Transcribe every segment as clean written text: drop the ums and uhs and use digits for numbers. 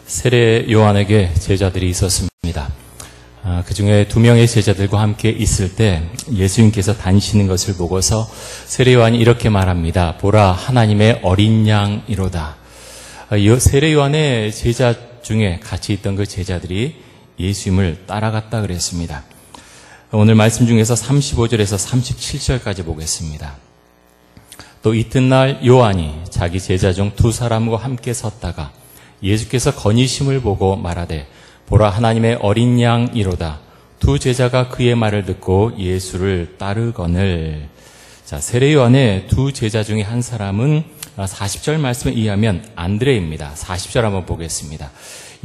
세례 요한에게 제자들이 있었습니다. 그 중에 2명의 제자들과 함께 있을 때 예수님께서 다니시는 것을 보고서 세례 요한이 이렇게 말합니다. 보라, 하나님의 어린 양이로다. 세례 요한의 제자 중에 같이 있던 그 제자들이 예수님을 따라갔다 그랬습니다. 오늘 말씀 중에서 35절에서 37절까지 보겠습니다. 또 이튿날 요한이 자기 제자 중 2사람과 함께 섰다가 예수께서 건의심을 보고 말하되 보라, 하나님의 어린 양이로다. 2 제자가 그의 말을 듣고 예수를 따르거늘. 자, 세례 요한의 2 제자 중에 한 사람은 40절 말씀에 의하면 안드레입니다. 40절 한번 보겠습니다.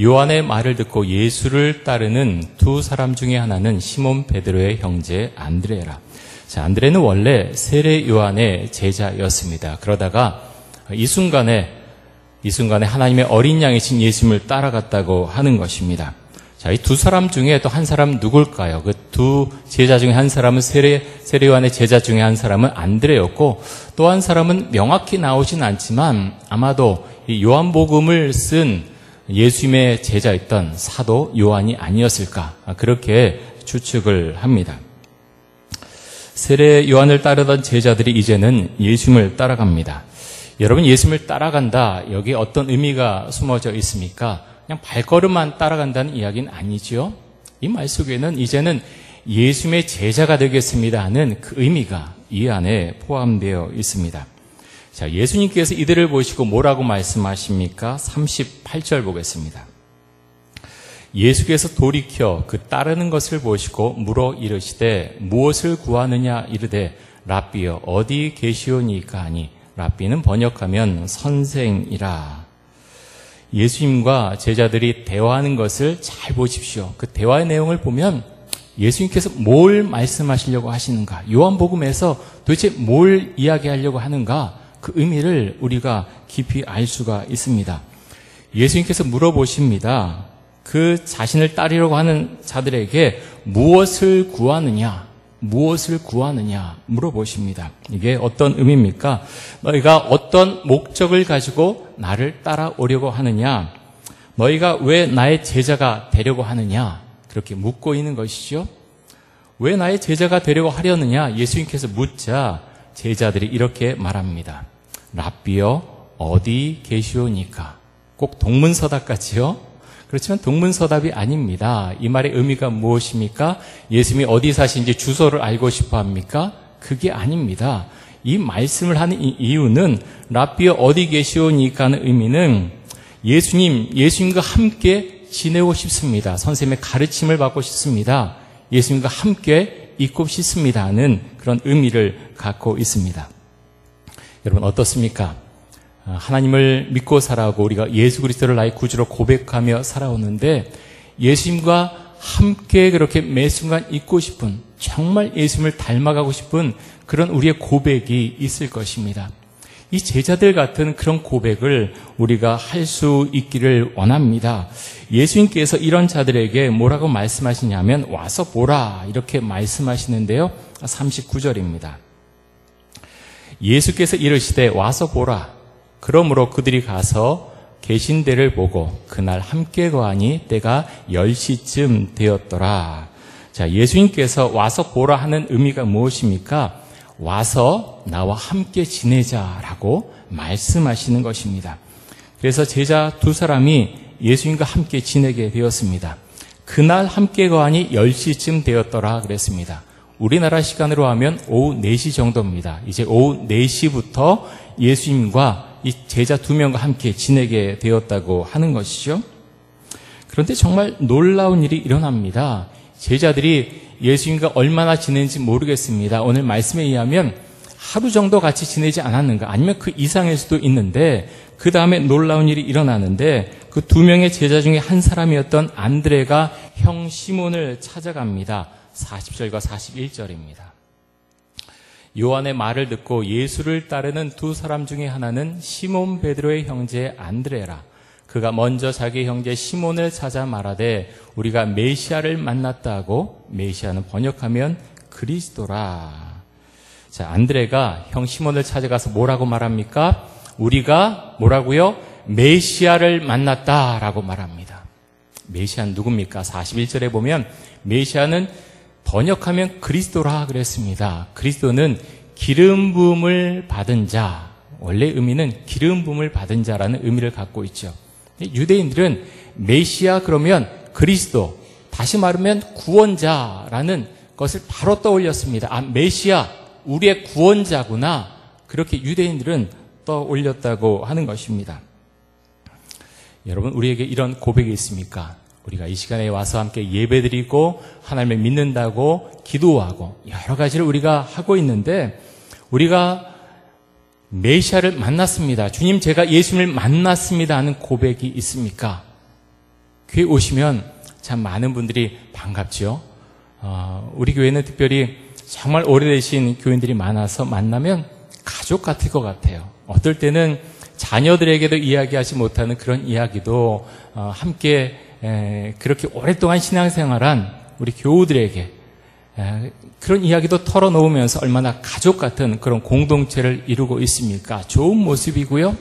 요한의 말을 듣고 예수를 따르는 2 사람 중에 하나는 시몬 베드로의 형제 안드레라. 자, 안드레는 원래 세례 요한의 제자였습니다. 그러다가 이 순간에 하나님의 어린 양이신 예수님을 따라갔다고 하는 것입니다. 자, 이 2 사람 중에 또 한 사람 누굴까요? 그 2 제자 중에 한 사람은 세례 요한의 제자 중에 한 사람은 안드레였고, 또 한 사람은 명확히 나오진 않지만 아마도 이 요한복음을 쓴 예수님의 제자였던 사도 요한이 아니었을까, 그렇게 추측을 합니다. 세례 요한을 따르던 제자들이 이제는 예수님을 따라갑니다. 여러분, 예수님을 따라간다, 여기에 어떤 의미가 숨어져 있습니까? 그냥 발걸음만 따라간다는 이야기는 아니죠. 이 말 속에는 이제는 예수님의 제자가 되겠습니다 하는 그 의미가 이 안에 포함되어 있습니다. 자, 예수님께서 이들을 보시고 뭐라고 말씀하십니까? 38절 보겠습니다. 예수께서 돌이켜 그 따르는 것을 보시고 물어 이르시되 무엇을 구하느냐 이르되 랍비여 어디 계시오니까 하니, 랍비는 번역하면 선생이라. 예수님과 제자들이 대화하는 것을 잘 보십시오. 그 대화의 내용을 보면 예수님께서 뭘 말씀하시려고 하시는가, 요한복음에서 도대체 뭘 이야기하려고 하는가, 그 의미를 우리가 깊이 알 수가 있습니다. 예수님께서 물어보십니다. 그 자신을 따르려고 하는 자들에게 무엇을 구하느냐 물어보십니다. 이게 어떤 의미입니까? 너희가 어떤 목적을 가지고 나를 따라오려고 하느냐? 너희가 왜 나의 제자가 되려고 하느냐? 그렇게 묻고 있는 것이죠. 왜 나의 제자가 되려고 하려느냐? 예수님께서 묻자 제자들이 이렇게 말합니다. 랍비여 어디 계시오니까. 꼭 동문서답 같지요? 그렇지만 동문서답이 아닙니다. 이 말의 의미가 무엇입니까? 예수님이 어디 사시는지 주소를 알고 싶어 합니까? 그게 아닙니다. 이 말씀을 하는 이유는 랍비여 어디 계시오니까 하는 의미는 예수님과 함께 지내고 싶습니다. 선생님의 가르침을 받고 싶습니다. 예수님과 함께 있고 싶습니다 하는 그런 의미를 갖고 있습니다. 여러분 어떻습니까? 하나님을 믿고 살아오고 우리가 예수 그리스도를 나의 구주로 고백하며 살아오는데 예수님과 함께 그렇게 매 순간 있고 싶은, 정말 예수님을 닮아가고 싶은 그런 우리의 고백이 있을 것입니다. 이 제자들 같은 그런 고백을 우리가 할 수 있기를 원합니다. 예수님께서 이런 자들에게 뭐라고 말씀하시냐면 와서 보라 이렇게 말씀하시는데요. 39절입니다. 예수께서 이르시되 와서 보라. 그러므로 그들이 가서 계신 데를 보고 그날 함께 거하니 때가 10시쯤 되었더라. 자, 예수님께서 와서 보라 하는 의미가 무엇입니까? 와서 나와 함께 지내자라고 말씀하시는 것입니다. 그래서 제자 2 사람이 예수님과 함께 지내게 되었습니다. 그날 함께 거하니 10시쯤 되었더라 그랬습니다. 우리나라 시간으로 하면 오후 4시 정도입니다. 이제 오후 4시부터 예수님과 이 제자 2명과 함께 지내게 되었다고 하는 것이죠. 그런데 정말 놀라운 일이 일어납니다. 제자들이 예수님과 얼마나 지낸지 모르겠습니다. 오늘 말씀에 의하면 하루 정도 같이 지내지 않았는가, 아니면 그 이상일 수도 있는데 그 다음에 놀라운 일이 일어나는데 그 2명의 제자 중에 한 사람이었던 안드레가 형 시몬을 찾아갑니다. 40절과 41절입니다. 요한의 말을 듣고 예수를 따르는 2 사람 중에 하나는 시몬 베드로의 형제 안드레라. 그가 먼저 자기 형제 시몬을 찾아 말하되 우리가 메시아를 만났다 하고, 메시아는 번역하면 그리스도라. 자, 안드레가 형 시몬을 찾아가서 뭐라고 말합니까? 우리가 뭐라고요? 메시아를 만났다라고 말합니다. 메시아는 누굽니까? 41절에 보면 메시아는 번역하면 그리스도라 그랬습니다. 그리스도는 기름 부음을 받은 자, 원래 의미는 기름 부음을 받은 자라는 의미를 갖고 있죠. 유대인들은 메시아 그러면 그리스도, 다시 말하면 구원자라는 것을 바로 떠올렸습니다. 아, 메시아, 우리의 구원자구나. 그렇게 유대인들은 떠올렸다고 하는 것입니다. 여러분, 우리에게 이런 고백이 있습니까? 우리가 이 시간에 와서 함께 예배드리고 하나님을 믿는다고 기도하고 여러 가지를 우리가 하고 있는데, 우리가 메시아를 만났습니다. 주님, 제가 예수님을 만났습니다 하는 고백이 있습니까? 교회 오시면 참 많은 분들이 반갑죠. 우리 교회는 특별히 정말 오래되신 교인들이 많아서 만나면 가족 같을 것 같아요. 어떨 때는 자녀들에게도 이야기하지 못하는 그런 이야기도 함께 그렇게 오랫동안 신앙생활한 우리 교우들에게 그런 이야기도 털어놓으면서 얼마나 가족 같은 그런 공동체를 이루고 있습니까? 좋은 모습이고요.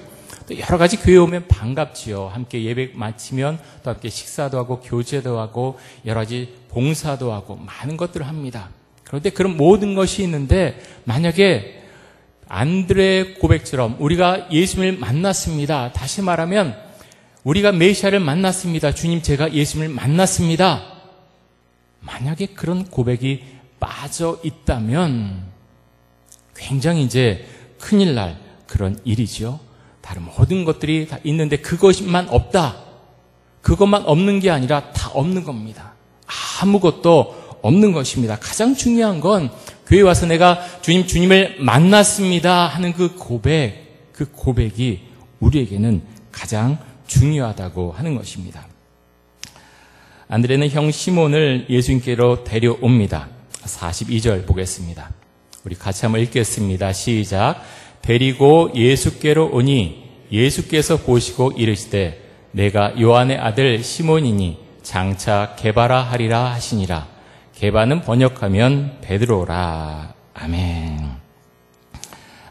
또 여러 가지 교회 오면 반갑지요. 함께 예배 마치면 또 함께 식사도 하고 교제도 하고 여러 가지 봉사도 하고 많은 것들을 합니다. 그런데 그런 모든 것이 있는데, 만약에 안드레의 고백처럼 우리가 예수님을 만났습니다. 다시 말하면 우리가 메시아를 만났습니다. 주님, 제가 예수님을 만났습니다. 만약에 그런 고백이 빠져 있다면 굉장히 이제 큰일 날 그런 일이죠. 다른 모든 것들이 다 있는데 그것만 없다. 그것만 없는 게 아니라 다 없는 겁니다. 아무것도 없는 것입니다. 가장 중요한 건 교회 와서 내가 주님을 만났습니다 하는 그 고백이 우리에게는 가장 중요하다고 하는 것입니다. 안드레는 형 시몬을 예수님께로 데려옵니다. 42절 보겠습니다. 우리 같이 한번 읽겠습니다. 시작. 데리고 예수께로 오니 예수께서 보시고 이르시되 내가 요한의 아들 시몬이니 장차 게바라 하리라 하시니라. 게바는 번역하면 베드로라. 아멘.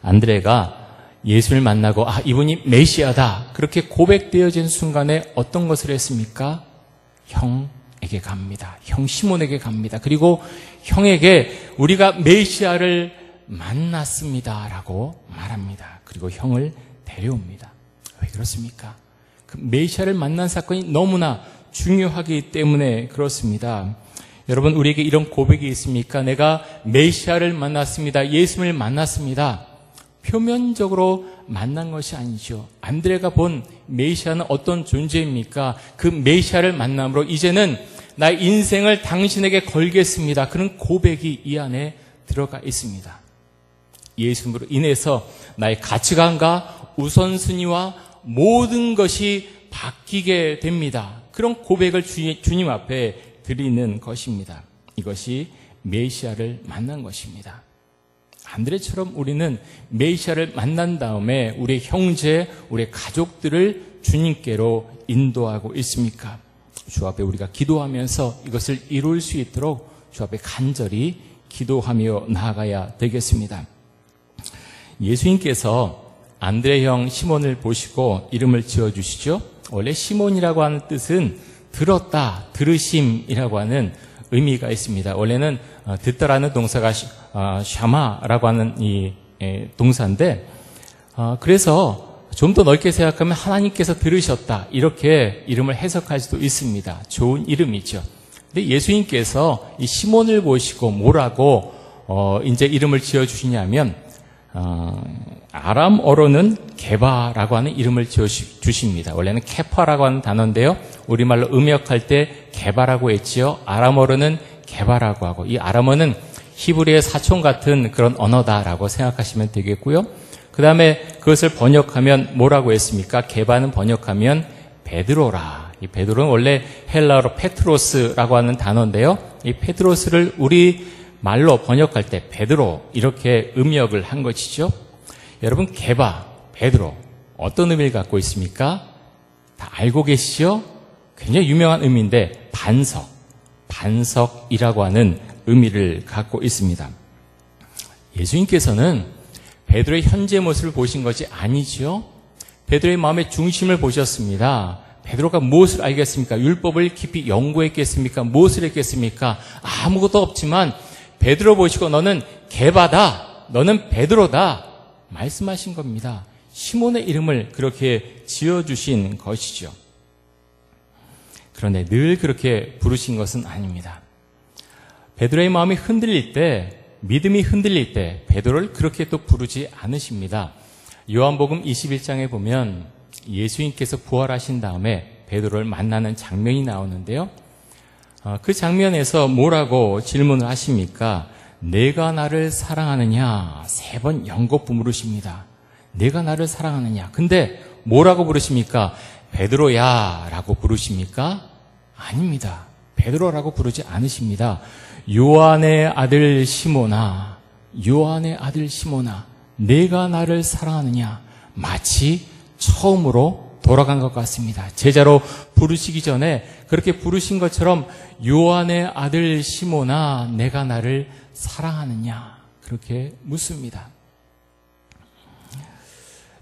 안드레가 예수를 만나고 이분이 메시아다 그렇게 고백되어진 순간에 어떤 것을 했습니까? 형에게 갑니다. 형 시몬에게 갑니다. 그리고 형에게 우리가 메시아를 만났습니다라고 말합니다. 그리고 형을 데려옵니다. 왜 그렇습니까? 그 메시아를 만난 사건이 너무나 중요하기 때문에 그렇습니다. 여러분, 우리에게 이런 고백이 있습니까? 내가 메시아를 만났습니다. 예수님을 만났습니다. 표면적으로 만난 것이 아니죠. 안드레가 본 메시아는 어떤 존재입니까? 그 메시아를 만남으로 이제는 나의 인생을 당신에게 걸겠습니다. 그런 고백이 이 안에 들어가 있습니다. 예수님으로 인해서 나의 가치관과 우선순위와 모든 것이 바뀌게 됩니다. 그런 고백을 주님 앞에 드리는 것입니다. 이것이 메시아를 만난 것입니다. 안드레처럼 우리는 메시아를 만난 다음에 우리의 형제, 우리의 가족들을 주님께로 인도하고 있습니까? 주 앞에 우리가 기도하면서 이것을 이룰 수 있도록 주 앞에 간절히 기도하며 나아가야 되겠습니다. 예수님께서 안드레 형 시몬을 보시고 이름을 지어주시죠. 원래 시몬이라고 하는 뜻은 들었다, 들으심이라고 하는 의미가 있습니다. 원래는 듣다라는 동사가 샤마라고 하는 이 동사인데, 그래서 좀 더 넓게 생각하면 하나님께서 들으셨다 이렇게 이름을 해석할 수도 있습니다. 좋은 이름이죠. 근데 예수님께서 이 시몬을 보시고 뭐라고 이제 이름을 지어주시냐면 아람어로는 게바라고 하는 이름을 지어주십니다. 원래는 케파라고 하는 단어인데요. 우리말로 음역할 때 게바라고 했지요. 아람어로는 게바라고 하고, 이 아람어는 히브리의 사촌 같은 그런 언어다라고 생각하시면 되겠고요. 그 다음에 그것을 번역하면 뭐라고 했습니까? 게바는 번역하면 베드로라. 이 베드로는 원래 헬라어로 페트로스라고 하는 단어인데요. 이 페트로스를 우리 말로 번역할 때 베드로 이렇게 음역을 한 것이죠. 여러분, 게바, 베드로 어떤 의미를 갖고 있습니까? 다 알고 계시죠? 굉장히 유명한 의미인데 반석이라고 하는 의미를 갖고 있습니다. 예수님께서는 베드로의 현재 모습을 보신 것이 아니죠. 베드로의 마음의 중심을 보셨습니다. 베드로가 무엇을 알겠습니까? 율법을 깊이 연구했겠습니까? 무엇을 했겠습니까? 아무것도 없지만 베드로 보시고 너는 게바다, 너는 베드로다 말씀하신 겁니다. 시몬의 이름을 그렇게 지어주신 것이죠. 그런데 늘 그렇게 부르신 것은 아닙니다. 베드로의 마음이 흔들릴 때, 믿음이 흔들릴 때 베드로를 그렇게 또 부르지 않으십니다. 요한복음 21장에 보면 예수님께서 부활하신 다음에 베드로를 만나는 장면이 나오는데요. 그 장면에서 뭐라고 질문을 하십니까? 내가 나를 사랑하느냐? 3번 연거푸 물으십니다. 내가 나를 사랑하느냐? 근데 뭐라고 부르십니까? 베드로야 라고 부르십니까? 아닙니다. 베드로라고 부르지 않으십니다. 요한의 아들 시몬아, 요한의 아들 시몬아, 내가 나를 사랑하느냐? 마치 처음으로 돌아간 것 같습니다. 제자로 부르시기 전에 그렇게 부르신 것처럼 요한의 아들 시몬아, 내가 나를 사랑하느냐? 그렇게 묻습니다.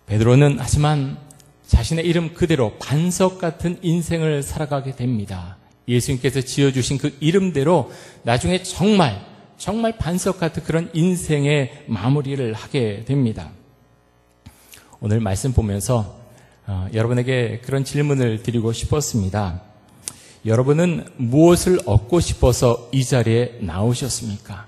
베드로는 하지만 자신의 이름 그대로 반석 같은 인생을 살아가게 됩니다. 예수님께서 지어주신 그 이름대로 나중에 정말 반석 같은 그런 인생의 마무리를 하게 됩니다. 오늘 말씀 보면서 여러분에게 그런 질문을 드리고 싶었습니다. 여러분은 무엇을 얻고 싶어서 이 자리에 나오셨습니까?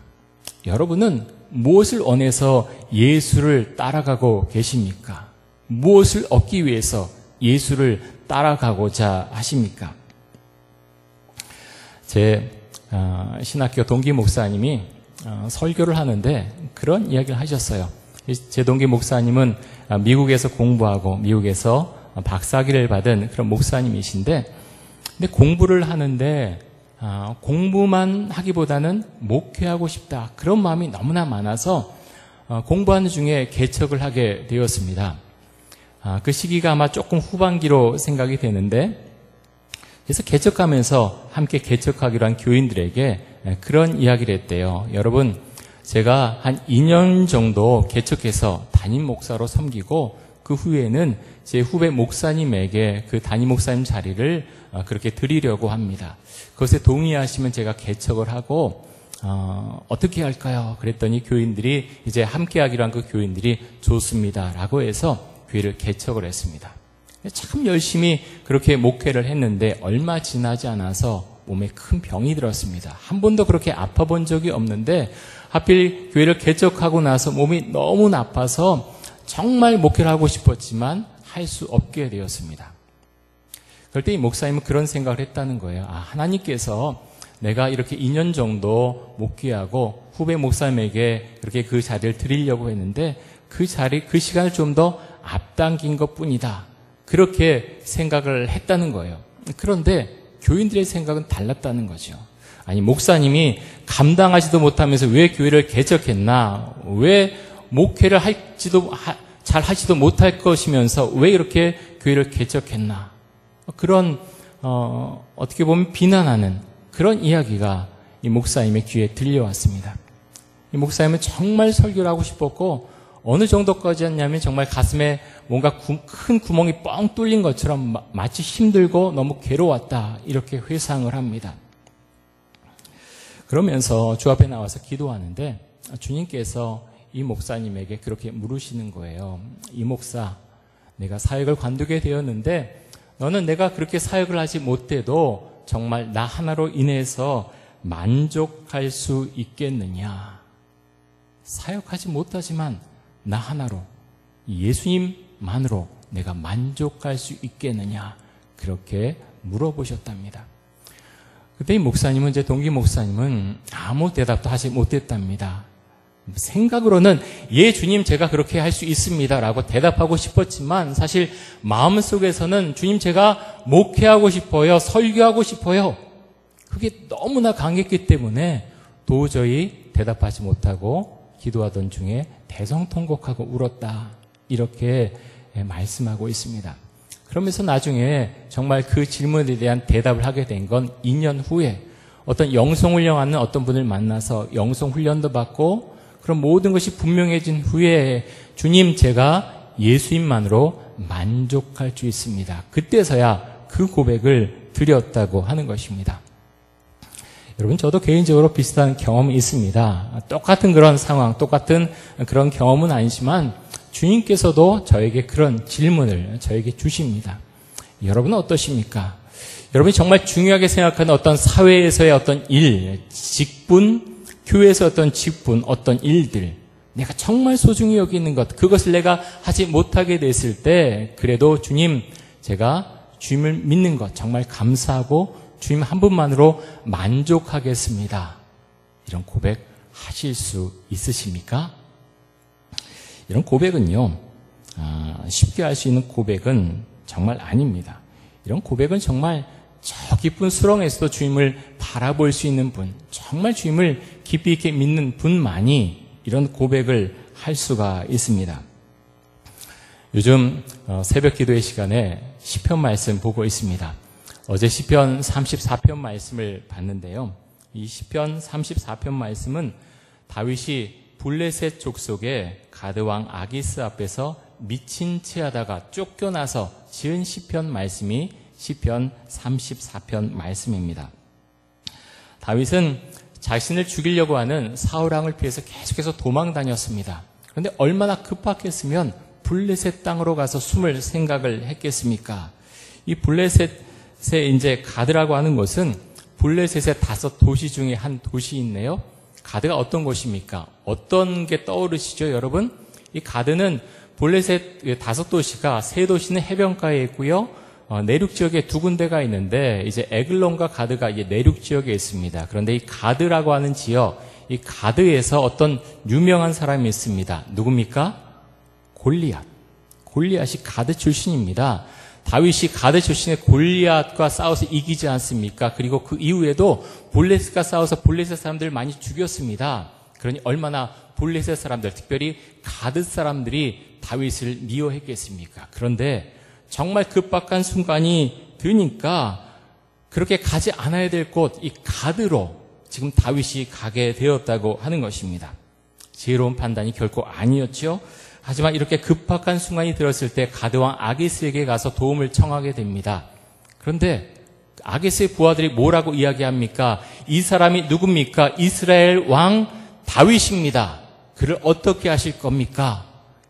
여러분은 무엇을 원해서 예수를 따라가고 계십니까? 무엇을 얻기 위해서 예수를 따라가고자 하십니까? 제 신학교 동기 목사님이 설교를 하는데 그런 이야기를 하셨어요. 제 동기 목사님은 미국에서 공부하고 미국에서 박사학위를 받은 그런 목사님이신데, 근데 공부를 하는데 공부만 하기보다는 목회하고 싶다, 그런 마음이 너무나 많아서 공부하는 중에 개척을 하게 되었습니다. 그 시기가 아마 조금 후반기로 생각이 되는데, 그래서 개척하면서 함께 개척하기로 한 교인들에게 그런 이야기를 했대요. 여러분, 제가 한 2년 정도 개척해서 담임 목사로 섬기고 그 후에는 제 후배 목사님에게 그 담임 목사님 자리를 그렇게 드리려고 합니다. 그것에 동의하시면 제가 개척을 하고 어떻게 할까요? 그랬더니 교인들이 이제 함께 하기로 한 그 교인들이 좋습니다 라고 해서 교회를 개척을 했습니다. 참 열심히 그렇게 목회를 했는데 얼마 지나지 않아서 몸에 큰 병이 들었습니다. 한 번도 그렇게 아파 본 적이 없는데 하필 교회를 개척하고 나서 몸이 너무 나빠서 정말 목회를 하고 싶었지만 할 수 없게 되었습니다. 그럴 때 이 목사님은 그런 생각을 했다는 거예요. 하나님께서 내가 이렇게 2년 정도 목회하고 후배 목사님에게 그렇게 그 자리를 드리려고 했는데 그 시간을 좀 더 앞당긴 것 뿐이다, 그렇게 생각을 했다는 거예요. 그런데 교인들의 생각은 달랐다는 거죠. 아니, 목사님이 감당하지도 못하면서 왜 교회를 개척했나? 왜 목회를 잘 하지도 못할 것이면서 왜 이렇게 교회를 개척했나? 그런 어떻게 보면 비난하는 그런 이야기가 이 목사님의 귀에 들려왔습니다. 이 목사님은 정말 설교를 하고 싶었고 어느 정도까지 했냐면 정말 가슴에 뭔가 큰 구멍이 뻥 뚫린 것처럼 마치 힘들고 너무 괴로웠다, 이렇게 회상을 합니다. 그러면서 주 앞에 나와서 기도하는데 주님께서 이 목사님에게 그렇게 물으시는 거예요. 이 목사, 내가 사역을 관두게 되었는데 너는 내가 그렇게 사역을 하지 못해도 정말 나 하나로 인해서 만족할 수 있겠느냐? 사역하지 못하지만 나 하나로, 예수님만으로 내가 만족할 수 있겠느냐? 그렇게 물어보셨답니다. 그때 이 목사님은, 제 동기 목사님은 아무 대답도 하지 못했답니다. 생각으로는 예 주님, 제가 그렇게 할 수 있습니다 라고 대답하고 싶었지만 사실 마음속에서는 주님, 제가 목회하고 싶어요, 설교하고 싶어요, 그게 너무나 강했기 때문에 도저히 대답하지 못하고 기도하던 중에 대성통곡하고 울었다, 이렇게 말씀하고 있습니다. 그러면서 나중에 정말 그 질문에 대한 대답을 하게 된 건 2년 후에 어떤 영성훈련하는 어떤 분을 만나서 영성훈련도 받고 그런 모든 것이 분명해진 후에 주님, 제가 예수님만으로 만족할 수 있습니다. 그때서야 그 고백을 드렸다고 하는 것입니다. 여러분, 저도 개인적으로 비슷한 경험이 있습니다. 똑같은 그런 상황, 똑같은 그런 경험은 아니지만 주님께서도 저에게 그런 질문을 저에게 주십니다. 여러분은 어떠십니까? 여러분이 정말 중요하게 생각하는 어떤 사회에서의 어떤 일, 직분, 교회에서 어떤 직분, 어떤 일들, 내가 정말 소중히 여기는 것, 그것을 내가 하지 못하게 됐을 때 그래도 주님, 제가 주님을 믿는 것 정말 감사하고 주님 한 분만으로 만족하겠습니다. 이런 고백 하실 수 있으십니까? 이런 고백은요, 쉽게 할 수 있는 고백은 정말 아닙니다. 이런 고백은 정말 저 깊은 수렁에서도 주님을 바라볼 수 있는 분, 정말 주님을 깊이 있게 믿는 분만이 이런 고백을 할 수가 있습니다. 요즘 새벽 기도의 시간에 시편 말씀 보고 있습니다. 어제 시편 34편 말씀을 봤는데요. 이 시편 34편 말씀은 다윗이 블레셋 족속의 가드왕 아기스 앞에서 미친 채 하다가 쫓겨나서 지은 시편 말씀이 시편 34편 말씀입니다. 다윗은 자신을 죽이려고 하는 사울왕을 피해서 계속해서 도망 다녔습니다. 그런데 얼마나 급박했으면 블레셋 땅으로 가서 숨을 생각을 했겠습니까? 이 블레셋의 이제 가드라고 하는 것은 블레셋의 5 도시 중에 한 도시인데요. 가드가 어떤 곳입니까? 어떤 게 떠오르시죠, 여러분? 이 가드는 블레셋 5 도시가 3 도시는 해변가에 있고요. 내륙 지역에 2 군데가 있는데 이제 에글론과 가드가 이제 내륙 지역에 있습니다. 그런데 이 가드라고 하는 지역, 이 가드에서 어떤 유명한 사람이 있습니다. 누굽니까? 골리앗. 골리앗이 가드 출신입니다. 다윗이 가드 출신의 골리앗과 싸워서 이기지 않습니까? 그리고 그 이후에도 블레셋과 싸워서 블레셋 사람들을 많이 죽였습니다. 그러니 얼마나 블레셋 사람들, 특별히 가드 사람들이 다윗을 미워했겠습니까? 그런데 정말 급박한 순간이 드니까 그렇게 가지 않아야 될 곳, 이 가드로 지금 다윗이 가게 되었다고 하는 것입니다. 지혜로운 판단이 결코 아니었죠. 하지만 이렇게 급박한 순간이 들었을 때 가드왕 아기스에게 가서 도움을 청하게 됩니다. 그런데 아기스의 부하들이 뭐라고 이야기합니까? 이 사람이 누굽니까? 이스라엘 왕 다윗입니다. 그를 어떻게 하실 겁니까?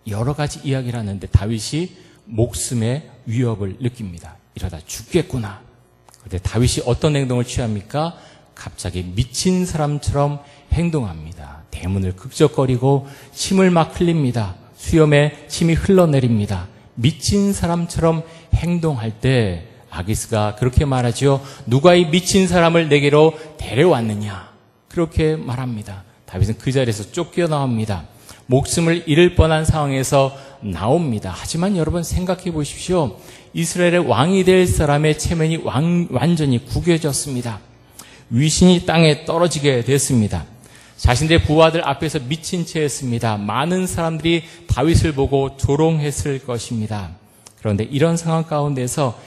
여러 가지 이야기를 하는데 다윗이 목숨의 위협을 느낍니다. 이러다 죽겠구나. 그런데 다윗이 어떤 행동을 취합니까? 갑자기 미친 사람처럼 행동합니다. 대문을 극적거리고 침을 막 흘립니다. 수염에 침이 흘러내립니다. 미친 사람처럼 행동할 때 아기스가 그렇게 말하죠. 누가 이 미친 사람을 내게로 데려왔느냐? 그렇게 말합니다. 다윗은 그 자리에서 쫓겨나옵니다. 목숨을 잃을 뻔한 상황에서 나옵니다. 하지만 여러분 생각해 보십시오. 이스라엘의 왕이 될 사람의 체면이 완전히 구겨졌습니다. 위신이 땅에 떨어지게 됐습니다. 자신들의 부하들 앞에서 미친 채 했습니다. 많은 사람들이 다윗을 보고 조롱했을 것입니다. 그런데 이런 상황 가운데서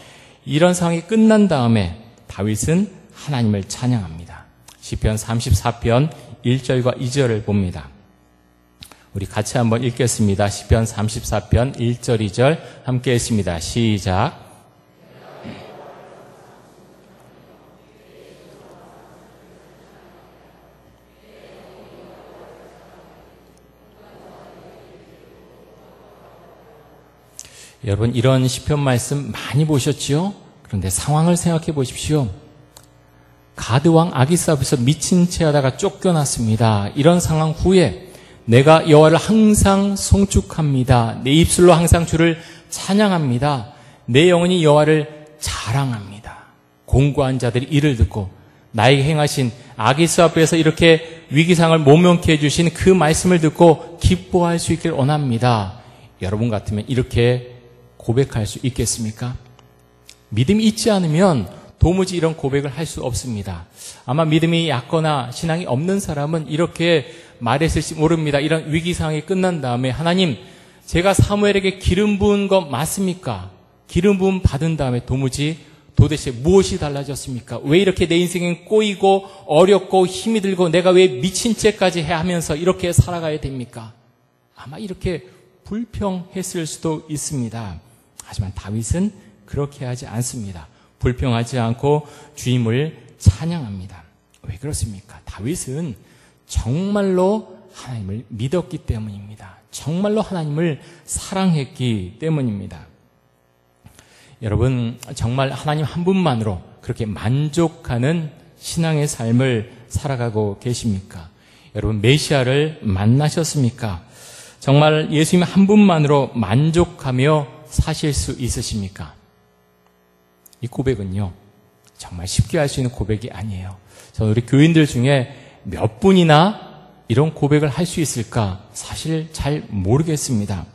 이런 상황이 끝난 다음에 다윗은 하나님을 찬양합니다. 시편 34편 1절과 2절을 봅니다. 우리 같이 한번 읽겠습니다. 시편 34편 1절 2절 함께 읽습니다. 시작. 여러분 이런 시편 말씀 많이 보셨지요? 그런데 상황을 생각해 보십시오. 가드왕 아기스 앞에서 미친 채 하다가 쫓겨났습니다. 이런 상황 후에 내가 여호와를 항상 송축합니다. 내 입술로 항상 주를 찬양합니다. 내 영혼이 여호와를 자랑합니다. 공고한 자들이 이를 듣고 나에게 행하신 아기스 앞에서 이렇게 위기상을 모면케 해주신 그 말씀을 듣고 기뻐할 수 있길 원합니다. 여러분 같으면 이렇게 고백할 수 있겠습니까? 믿음이 있지 않으면 도무지 이런 고백을 할 수 없습니다. 아마 믿음이 약거나 신앙이 없는 사람은 이렇게 말했을지 모릅니다. 이런 위기 상황이 끝난 다음에 하나님, 제가 사무엘에게 기름 부은 거 맞습니까? 기름 부음 받은 다음에 도대체 무엇이 달라졌습니까? 왜 이렇게 내 인생은 꼬이고 어렵고 힘이 들고 내가 왜 미친 채까지 해 하면서 이렇게 살아가야 됩니까? 아마 이렇게 불평했을 수도 있습니다. 하지만 다윗은 그렇게 하지 않습니다. 불평하지 않고 주님을 찬양합니다. 왜 그렇습니까? 다윗은 정말로 하나님을 믿었기 때문입니다. 정말로 하나님을 사랑했기 때문입니다. 여러분, 정말 하나님 한 분만으로 그렇게 만족하는 신앙의 삶을 살아가고 계십니까? 여러분, 메시아를 만나셨습니까? 정말 예수님 한 분만으로 만족하며 사실 수 있으십니까? 이 고백은요, 정말 쉽게 할 수 있는 고백이 아니에요. 저는 우리 교인들 중에 몇 분이나 이런 고백을 할 수 있을까? 사실 잘 모르겠습니다.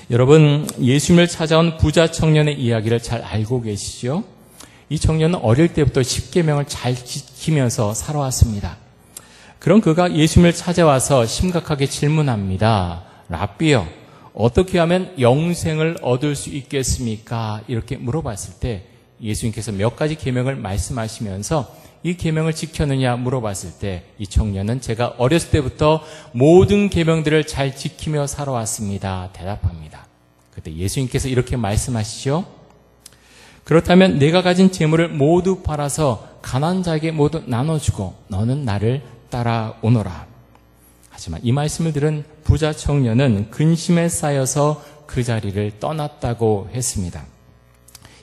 여러분, 예수님을 찾아온 부자 청년의 이야기를 잘 알고 계시죠? 이 청년은 어릴 때부터 십계명을 잘 지키면서 살아왔습니다. 그런 그가 예수님을 찾아와서 심각하게 질문합니다. 랍비요, 어떻게 하면 영생을 얻을 수 있겠습니까? 이렇게 물어봤을 때 예수님께서 몇 가지 계명을 말씀하시면서 이 계명을 지켰느냐 물어봤을 때 이 청년은 제가 어렸을 때부터 모든 계명들을 잘 지키며 살아왔습니다. 대답합니다. 그때 예수님께서 이렇게 말씀하시죠. 그렇다면 내가 가진 재물을 모두 팔아서 가난한 자에게 모두 나눠주고 너는 나를 따라오너라. 하지만 이 말씀을 들은 부자 청년은 근심에 쌓여서 그 자리를 떠났다고 했습니다.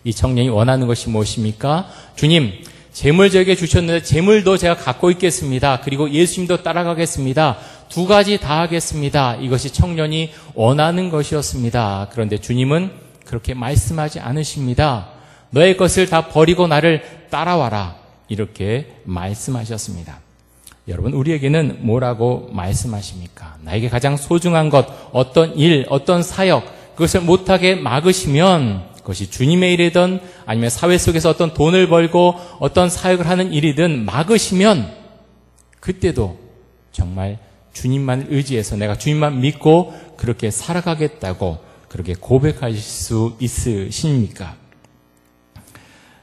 이 청년이 원하는 것이 무엇입니까? 주님, 재물 저에게 주셨는데 재물도 제가 갖고 있겠습니다. 그리고 예수님도 따라가겠습니다. 두 가지 다 하겠습니다. 이것이 청년이 원하는 것이었습니다. 그런데 주님은 그렇게 말씀하지 않으십니다. 너의 것을 다 버리고 나를 따라와라. 이렇게 말씀하셨습니다. 여러분, 우리에게는 뭐라고 말씀하십니까? 나에게 가장 소중한 것, 어떤 일, 어떤 사역, 그것을 못하게 막으시면 그것이 주님의 일이든 아니면 사회 속에서 어떤 돈을 벌고 어떤 사역을 하는 일이든 막으시면 그때도 정말 주님만 의지해서 내가 주님만 믿고 그렇게 살아가겠다고 그렇게 고백하실 수 있으십니까?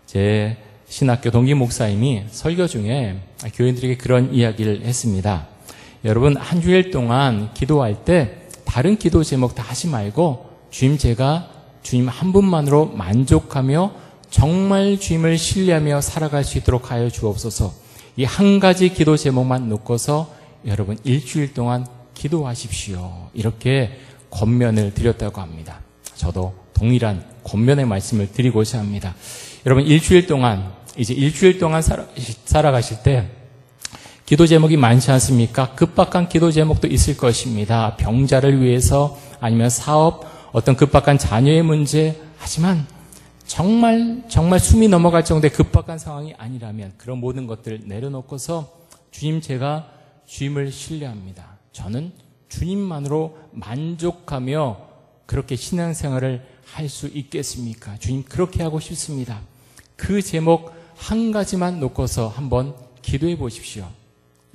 제 신학교 동기 목사님이 설교 중에 교인들에게 그런 이야기를 했습니다. 여러분, 한 주일 동안 기도할 때 다른 기도 제목 다 하지 말고 제가 주님 한 분만으로 만족하며 정말 주님을 신뢰하며 살아갈 수 있도록 하여 주옵소서. 이 한 가지 기도 제목만 놓고서 여러분 일주일 동안 기도하십시오. 이렇게 권면을 드렸다고 합니다. 저도 동일한 권면의 말씀을 드리고자 합니다. 여러분, 일주일 동안 살아가실 때 기도 제목이 많지 않습니까? 급박한 기도 제목도 있을 것입니다. 병자를 위해서 아니면 사업, 어떤 급박한 자녀의 문제. 하지만 정말 숨이 넘어갈 정도의 급박한 상황이 아니라면 그런 모든 것들을 내려놓고서 주님, 제가 주님을 신뢰합니다. 저는 주님만으로 만족하며 그렇게 신앙생활을 할 수 있겠습니까? 주님, 그렇게 하고 싶습니다. 그 제목 한 가지만 놓고서 한번 기도해 보십시오.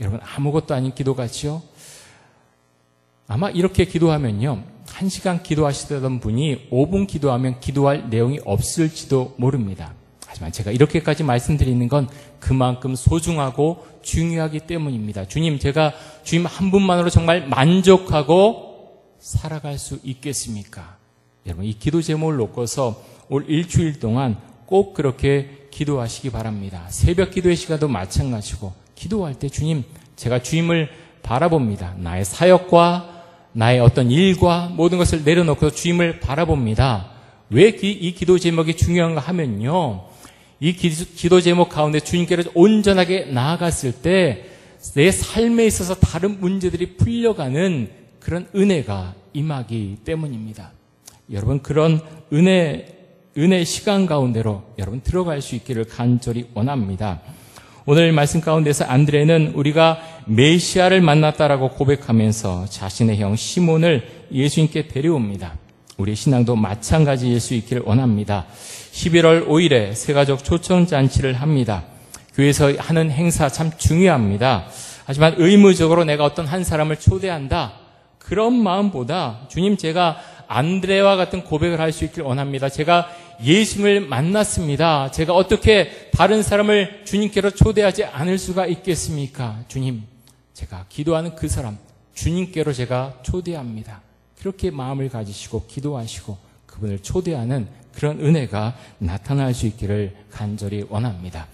여러분, 아무것도 아닌 기도 같지요? 아마 이렇게 기도하면요, 1시간 기도하시던 분이 5분 기도하면 기도할 내용이 없을지도 모릅니다. 하지만 제가 이렇게까지 말씀드리는 건 그만큼 소중하고 중요하기 때문입니다. 주님, 제가 주님 한 분만으로 정말 만족하고 살아갈 수 있겠습니까? 여러분, 이 기도 제목을 놓고서 올 일주일 동안 꼭 그렇게 기도하시기 바랍니다. 새벽 기도의 시간도 마찬가지고 기도할 때 주님, 제가 주님을 바라봅니다. 나의 사역과 나의 어떤 일과 모든 것을 내려놓고 주님을 바라봅니다. 왜 이 기도 제목이 중요한가 하면요, 이 기도 제목 가운데 주님께로 온전하게 나아갔을 때 내 삶에 있어서 다른 문제들이 풀려가는 그런 은혜가 임하기 때문입니다. 여러분, 그런 은혜 시간 가운데로 여러분 들어갈 수 있기를 간절히 원합니다. 오늘 말씀 가운데서 안드레는 우리가 메시아를 만났다라고 고백하면서 자신의 형 시몬을 예수님께 데려옵니다. 우리 신앙도 마찬가지일 수 있기를 원합니다. 11월 5일에 새가족 초청잔치를 합니다. 교회에서 하는 행사 참 중요합니다. 하지만 의무적으로 내가 어떤 한 사람을 초대한다, 그런 마음보다 주님, 제가 안드레와 같은 고백을 할 수 있기를 원합니다. 제가 예수님을 만났습니다. 제가 어떻게 다른 사람을 주님께로 초대하지 않을 수가 있겠습니까? 주님, 제가 기도하는 그 사람 주님께로 제가 초대합니다. 그렇게 마음을 가지시고 기도하시고 그분을 초대하는 그런 은혜가 나타날 수 있기를 간절히 원합니다.